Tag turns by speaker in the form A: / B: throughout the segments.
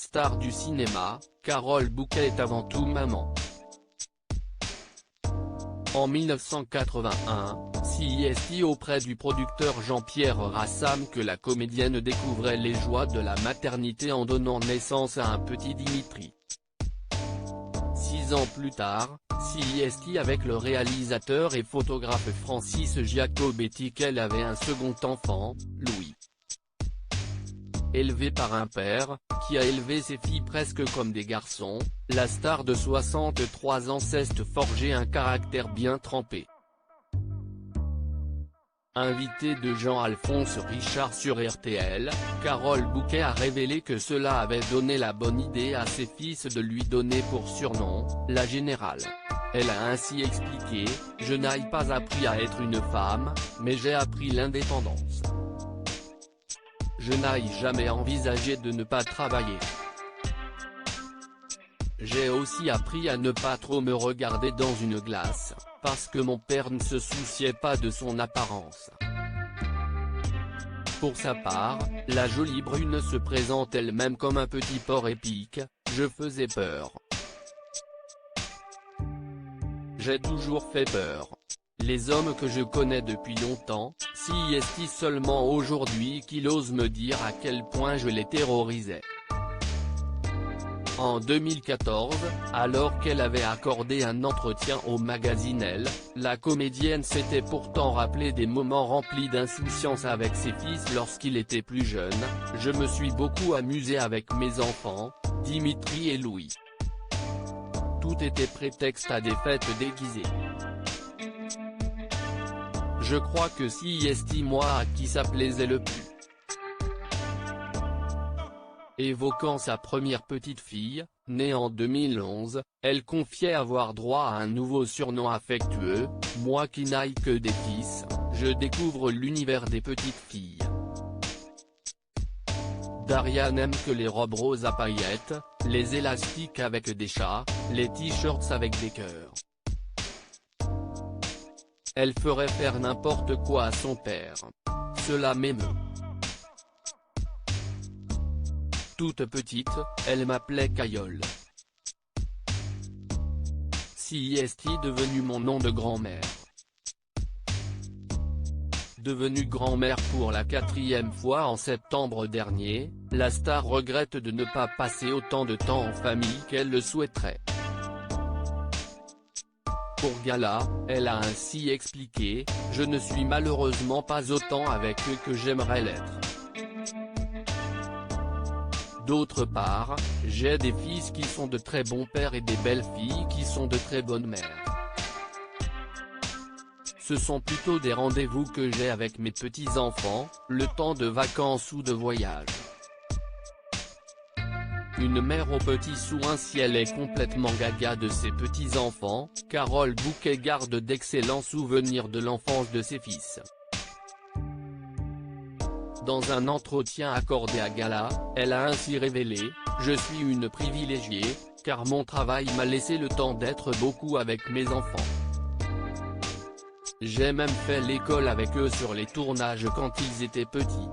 A: Star du cinéma, Carole Bouquet est avant tout maman. En 1981, c'est auprès du producteur Jean-Pierre Rassam que la comédienne découvrait les joies de la maternité en donnant naissance à un petit Dimitri. 6 ans plus tard, c'est avec le réalisateur et photographe Francis Giacobetti qu'elle avait un second enfant, Louis. Élevée par un père, qui a élevé ses filles presque comme des garçons, la star de 63 ans s'est forgé un caractère bien trempé. Invitée de Jean-Alphonse Richard sur RTL, Carole Bouquet a révélé que cela avait donné la bonne idée à ses fils de lui donner pour surnom, la Générale. Elle a ainsi expliqué « Je n'ai pas appris à être une femme, mais j'ai appris l'indépendance. Je n'ai jamais envisagé de ne pas travailler. J'ai aussi appris à ne pas trop me regarder dans une glace, parce que mon père ne se souciait pas de son apparence. » Pour sa part, la jolie brune se présente elle-même comme un petit porc épique, « Je faisais peur. J'ai toujours fait peur. Les hommes que je connais depuis longtemps, c'est seulement aujourd'hui qu'il ose me dire à quel point je les terrorisais. » En 2014, alors qu'elle avait accordé un entretien au magazine Elle, la comédienne s'était pourtant rappelé des moments remplis d'insouciance avec ses fils lorsqu'il était plus jeune. « Je me suis beaucoup amusée avec mes enfants, Dimitri et Louis. Tout était prétexte à des fêtes déguisées. Je crois que c'est moi à qui ça plaisait le plus. » Évoquant sa première petite fille, née en 2011, elle confiait avoir droit à un nouveau surnom affectueux, « Moi qui n'ai que des fils, je découvre l'univers des petites filles. » Daria n'aime que les robes roses à paillettes, les élastiques avec des chats, les t-shirts avec des cœurs. Elle ferait faire n'importe quoi à son père. Cela m'émeut. Toute petite, elle m'appelait Caïole. C'est devenu mon nom de grand-mère. Devenue grand-mère pour la 4e fois en septembre dernier, la star regrette de ne pas passer autant de temps en famille qu'elle le souhaiterait. Pour Gala, elle a ainsi expliqué « Je ne suis malheureusement pas autant avec eux que j'aimerais l'être. D'autre part, j'ai des fils qui sont de très bons pères et des belles filles qui sont de très bonnes mères. Ce sont plutôt des rendez-vous que j'ai avec mes petits-enfants, le temps de vacances ou de voyage. Une mère aux petits soins si elle est complètement gaga de ses petits-enfants, Carole Bouquet garde d'excellents souvenirs de l'enfance de ses fils. Dans un entretien accordé à Gala, elle a ainsi révélé « Je suis une privilégiée, car mon travail m'a laissé le temps d'être beaucoup avec mes enfants. J'ai même fait l'école avec eux sur les tournages quand ils étaient petits.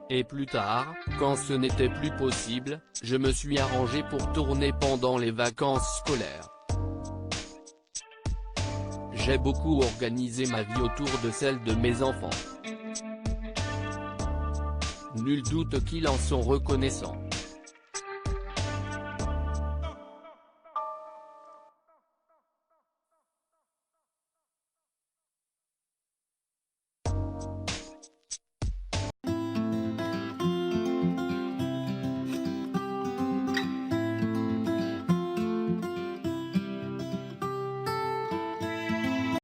A: Et plus tard, quand ce n'était plus possible, je me suis arrangé pour tourner pendant les vacances scolaires. J'ai beaucoup organisé ma vie autour de celle de mes enfants. Nul doute qu'ils en sont reconnaissants. »